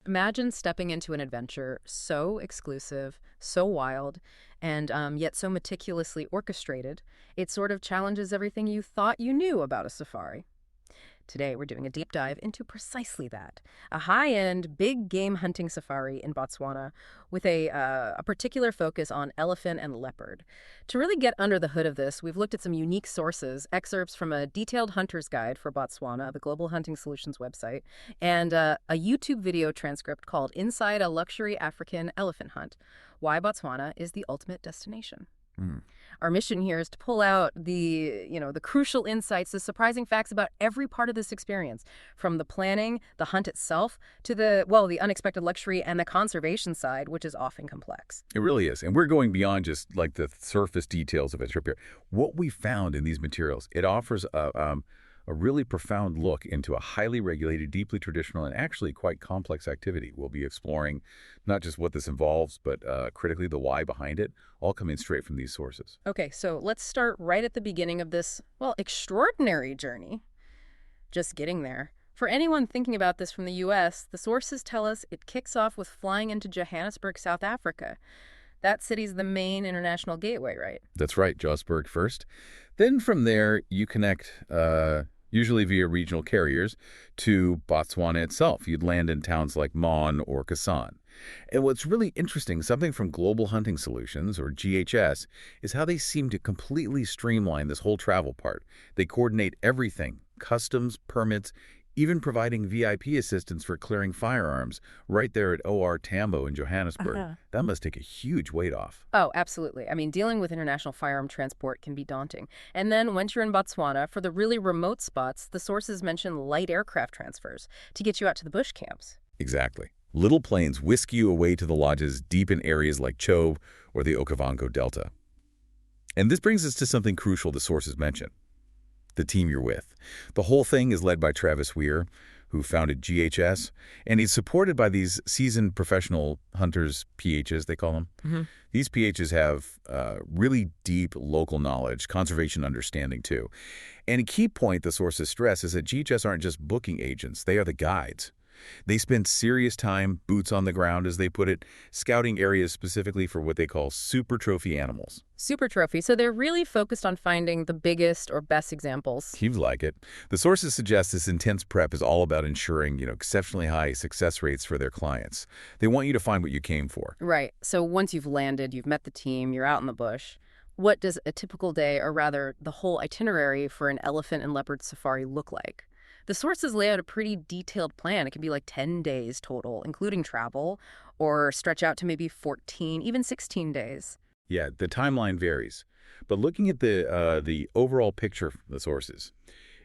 Imagine stepping into an adventure so exclusive, so wild, and yet so meticulously orchestrated, it sort of challenges everything you thought you knew about a safari. Today, we're doing a deep dive into precisely that, a high-end, big game hunting safari in Botswana with a particular focus on elephant and leopard. To really get under the hood of this, we've looked at some unique sources, excerpts from a detailed hunter's guide for Botswana, the Global Hunting Solutions website, and a YouTube video transcript called Inside a Luxury African Elephant Hunt, Why Botswana is the Ultimate Destination. Mm. Our mission here is to pull out the crucial insights, the surprising facts about every part of this experience, from the planning, the hunt itself, to the unexpected luxury and the conservation side, which is often complex. It really is. And we're going beyond just like the surface details of a trip here. What we found in these materials, it offers a really profound look into a highly regulated, deeply traditional, and actually quite complex activity. We'll be exploring not just what this involves, but critically the why behind it, all coming straight from these sources. Okay, so let's start right at the beginning of this, extraordinary journey. Just getting there. For anyone thinking about this from the U.S., the sources tell us it kicks off with flying into Johannesburg, South Africa. That city's the main international gateway, right? That's right, Johannesburg first. Then from there, you connect, usually via regional carriers, to Botswana itself. You'd land in towns like Mon or Kassan. And what's really interesting, something from Global Hunting Solutions, or GHS, is how they seem to completely streamline this whole travel part. They coordinate everything, customs, permits, even providing VIP assistance for clearing firearms right there at OR Tambo in Johannesburg. That must take a huge weight off. Oh, absolutely. I mean, dealing with international firearm transport can be daunting. And then once you're in Botswana, for the really remote spots, the sources mention light aircraft transfers to get you out to the bush camps. Exactly. Little planes whisk you away to the lodges deep in areas like Chove or the Okavango Delta. And this brings us to something crucial the sources mention: the team you're with. The whole thing is led by Travis Wier, who founded GHS, and he's supported by these seasoned professional hunters, PHs, they call them. Mm-hmm. These PHs have really deep local knowledge, conservation understanding too. And a key point the sources stress is that GHS aren't just booking agents, they are the guides. They spend serious time, boots on the ground, as they put it, scouting areas specifically for what they call super trophy animals. Super trophy. So they're really focused on finding the biggest or best examples. Seems like it. The sources suggest this intense prep is all about ensuring, exceptionally high success rates for their clients. They want you to find what you came for. Right. So once you've landed, you've met the team, you're out in the bush. What does a typical day, or rather the whole itinerary for an elephant and leopard safari look like? The sources lay out a pretty detailed plan. It can be like 10 days total, including travel, or stretch out to maybe 14, even 16 days. Yeah, the timeline varies. But looking at the overall picture from the sources,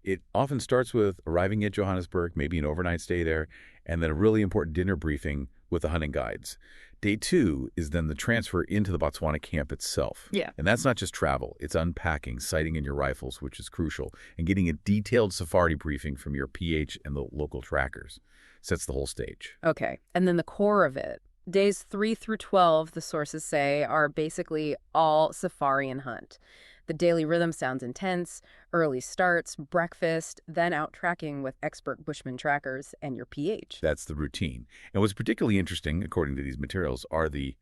it often starts with arriving at Johannesburg, maybe an overnight stay there, and then a really important dinner briefing with the hunting guides. Day 2 is then the transfer into the Botswana camp itself. Yeah. And that's not just travel. It's unpacking, sighting in your rifles, which is crucial, and getting a detailed safari briefing from your PH and the local trackers. Sets the whole stage. Okay. And then the core of it. Days 3 through 12, the sources say, are basically all safari and hunt. The daily rhythm sounds intense: early starts, breakfast, then out tracking with expert bushman trackers and your PH. That's the routine. And what's particularly interesting, according to these materials, are the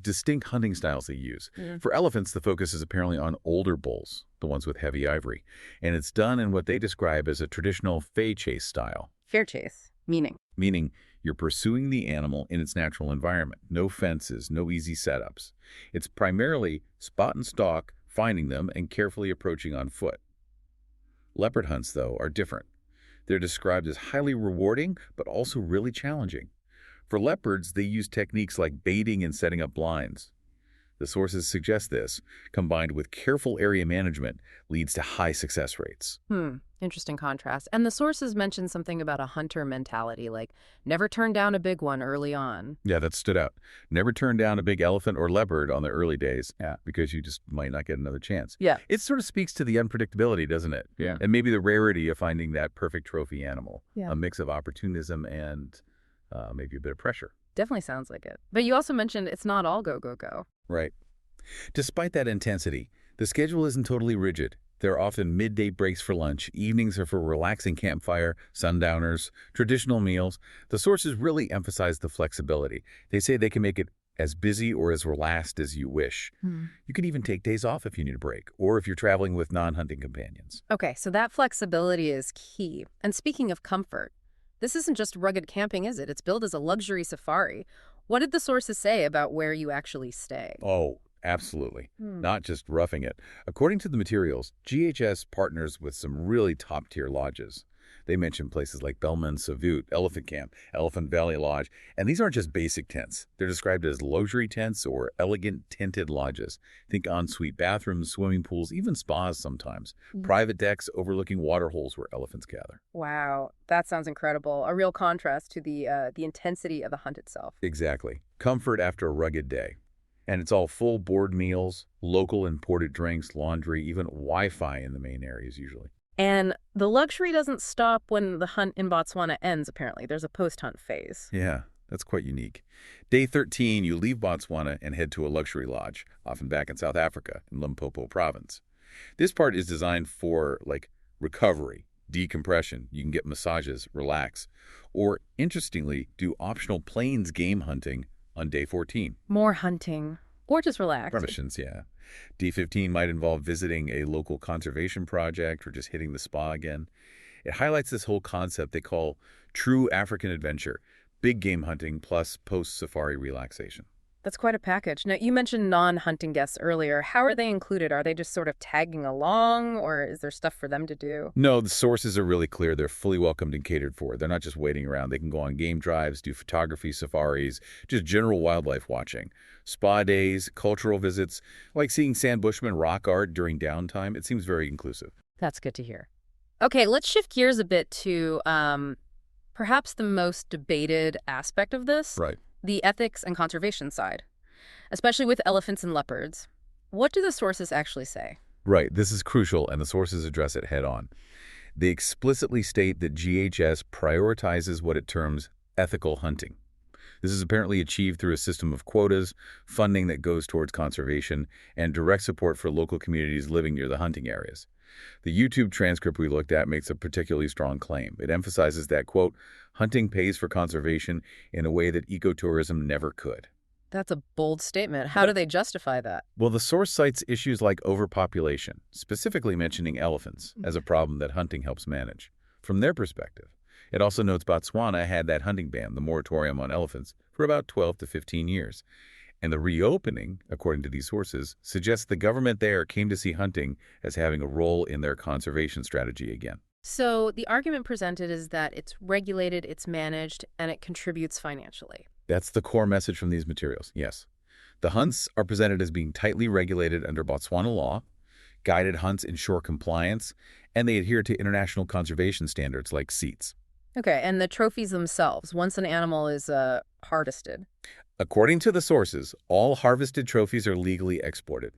distinct hunting styles they use. Mm-hmm. For elephants, the focus is apparently on older bulls, the ones with heavy ivory. And it's done in what they describe as a traditional fay chase style. Fair chase, meaning? Meaning you're pursuing the animal in its natural environment. No fences, no easy setups. It's primarily spot and stalk, finding them, and carefully approaching on foot. Leopard hunts, though, are different. They're described as highly rewarding, but also really challenging. For leopards, they use techniques like baiting and setting up blinds. The sources suggest this, combined with careful area management, leads to high success rates. Interesting contrast. And the sources mention something about a hunter mentality, like never turn down a big one early on. Yeah, that stood out. Never turn down a big elephant or leopard on the early days, because you just might not get another chance. Yeah. It sort of speaks to the unpredictability, doesn't it? Yeah. And maybe the rarity of finding that perfect trophy animal. Yeah. A mix of opportunism and maybe a bit of pressure. Definitely sounds like it. But you also mentioned it's not all go, go, go. Right. Despite that intensity, the schedule isn't totally rigid. There are often midday breaks for lunch, evenings are for relaxing campfire, sundowners, traditional meals. The sources really emphasize the flexibility. They say they can make it as busy or as relaxed as you wish. Hmm. You can even take days off if you need a break, or if you're traveling with non-hunting companions. Okay, so that flexibility is key. And speaking of comfort, this isn't just rugged camping, is it? It's billed as a luxury safari. What did the sources say about where you actually stay? Oh, absolutely. Hmm. Not just roughing it. According to the materials, GHS partners with some really top-tier lodges. They mention places like Belman Savut, Elephant Camp, Elephant Valley Lodge, and these aren't just basic tents. They're described as luxury tents or elegant tinted lodges. Think ensuite bathrooms, swimming pools, even spas sometimes. Private decks overlooking water holes where elephants gather. Wow, that sounds incredible. A real contrast to the intensity of the hunt itself. Exactly. Comfort after a rugged day. And it's all full board meals, local imported drinks, laundry, even Wi-Fi in the main areas usually. And the luxury doesn't stop when the hunt in Botswana ends, apparently. There's a post-hunt phase. Yeah, that's quite unique. Day 13, you leave Botswana and head to a luxury lodge, often back in South Africa, in Limpopo province. This part is designed for, like, recovery, decompression. You can get massages, relax, or, interestingly, do optional plains game hunting on day 14. More hunting. Or just relax. Permissions, yeah. Day 15 might involve visiting a local conservation project or just hitting the spa again. It highlights this whole concept they call true African adventure, big game hunting plus post-safari relaxation. That's quite a package. Now, you mentioned non-hunting guests earlier. How are they included? Are they just sort of tagging along, or is there stuff for them to do? No, the sources are really clear. They're fully welcomed and catered for. They're not just waiting around. They can go on game drives, do photography safaris, just general wildlife watching. Spa days, cultural visits, like seeing sand bushmen rock art during downtime. It seems very inclusive. That's good to hear. Okay, let's shift gears a bit to perhaps the most debated aspect of this. Right. The ethics and conservation side, especially with elephants and leopards. What do the sources actually say? Right. This is crucial, and the sources address it head on. They explicitly state that GHS prioritizes what it terms ethical hunting. This is apparently achieved through a system of quotas, funding that goes towards conservation, and direct support for local communities living near the hunting areas. The YouTube transcript we looked at makes a particularly strong claim. It emphasizes that, quote, hunting pays for conservation in a way that ecotourism never could. That's a bold statement. How do they justify that? Well, the source cites issues like overpopulation, specifically mentioning elephants, as a problem that hunting helps manage. From their perspective, it also notes Botswana had that hunting ban, the moratorium on elephants, for about 12 to 15 years. And the reopening, according to these sources, suggests the government there came to see hunting as having a role in their conservation strategy again. So the argument presented is that it's regulated, it's managed, and it contributes financially. That's the core message from these materials, yes. The hunts are presented as being tightly regulated under Botswana law, guided hunts ensure compliance, and they adhere to international conservation standards like CITES. Okay, and the trophies themselves, once an animal is harvested. According to the sources, all harvested trophies are legally exported.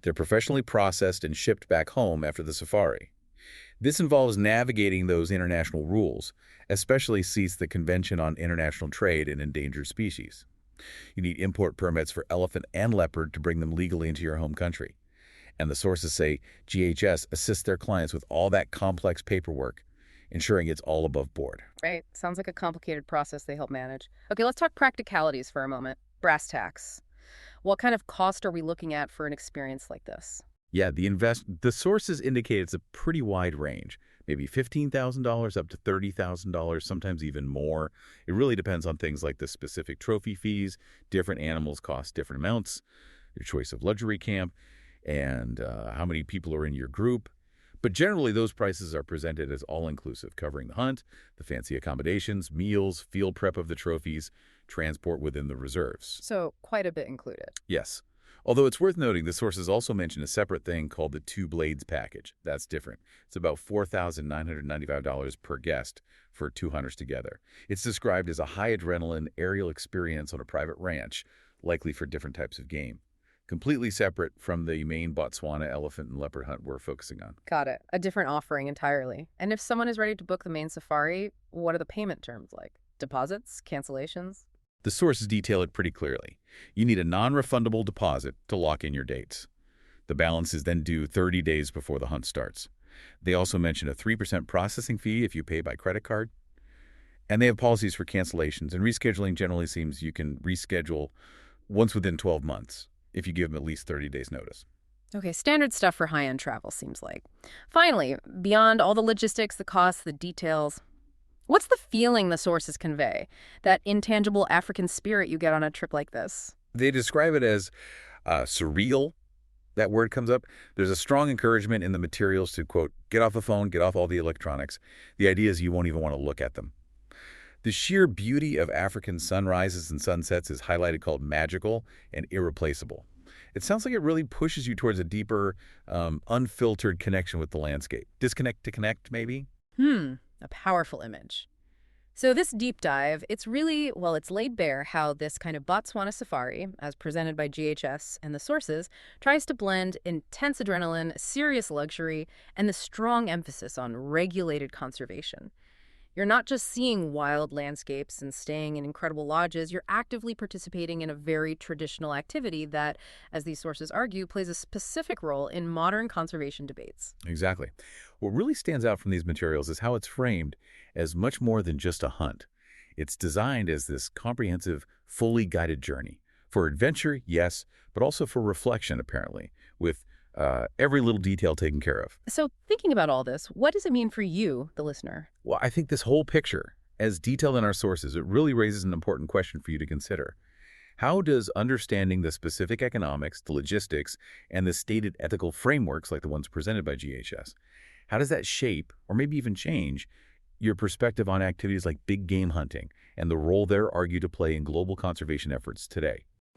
They're professionally processed and shipped back home after the safari. This involves navigating those international rules, especially CITES, the Convention on International Trade in Endangered Species. You need import permits for elephant and leopard to bring them legally into your home country. And the sources say GHS assists their clients with all that complex paperwork, ensuring it's all above board. Right. Sounds like a complicated process they help manage. Okay, let's talk practicalities for a moment. Brass tacks. What kind of cost are we looking at for an experience like this? Yeah, the sources indicate it's a pretty wide range, maybe $15,000 up to $30,000, sometimes even more. It really depends on things like the specific trophy fees. Different animals cost different amounts, your choice of luxury camp, and how many people are in your group. But generally, those prices are presented as all-inclusive, covering the hunt, the fancy accommodations, meals, field prep of the trophies, transport within the reserves. So quite a bit included. Yes. Although it's worth noting, the sources also mention a separate thing called the Two Blades package. That's different. It's about $4,995 per guest for 2 hunters together. It's described as a high-adrenaline aerial experience on a private ranch, likely for different types of game. Completely separate from the main Botswana elephant and leopard hunt we're focusing on. Got it. A different offering entirely. And if someone is ready to book the main safari, what are the payment terms like? Deposits? Cancellations? The sources detail it pretty clearly. You need a non-refundable deposit to lock in your dates. The balance is then due 30 days before the hunt starts. They also mention a 3% processing fee if you pay by credit card. And they have policies for cancellations, and rescheduling generally seems you can reschedule once within 12 months if you give them at least 30 days notice. Okay, standard stuff for high-end travel seems like. Finally, beyond all the logistics, the costs, the details, what's the feeling the sources convey? That intangible African spirit you get on a trip like this? They describe it as surreal. That word comes up. There's a strong encouragement in the materials to, quote, get off the phone, get off all the electronics. The idea is you won't even want to look at them. The sheer beauty of African sunrises and sunsets is highlighted, called magical and irreplaceable. It sounds like it really pushes you towards a deeper, unfiltered connection with the landscape. Disconnect to connect, maybe? A powerful image. So this deep dive, it's really, well, it's laid bare how this kind of Botswana safari, as presented by GHS and the sources, tries to blend intense adrenaline, serious luxury, and the strong emphasis on regulated conservation. You're not just seeing wild landscapes and staying in incredible lodges, you're actively participating in a very traditional activity that, as these sources argue, plays a specific role in modern conservation debates. Exactly. What really stands out from these materials is how it's framed as much more than just a hunt. It's designed as this comprehensive, fully guided journey. For adventure, yes, but also for reflection, apparently, with every little detail taken care of. So thinking about all this, what does it mean for you, the listener? Well, I think this whole picture, as detailed in our sources, it really raises an important question for you to consider. How does understanding the specific economics, the logistics, and the stated ethical frameworks like the ones presented by GHS, how does that shape, or maybe even change, your perspective on activities like big game hunting and the role they're argued to play in global conservation efforts today?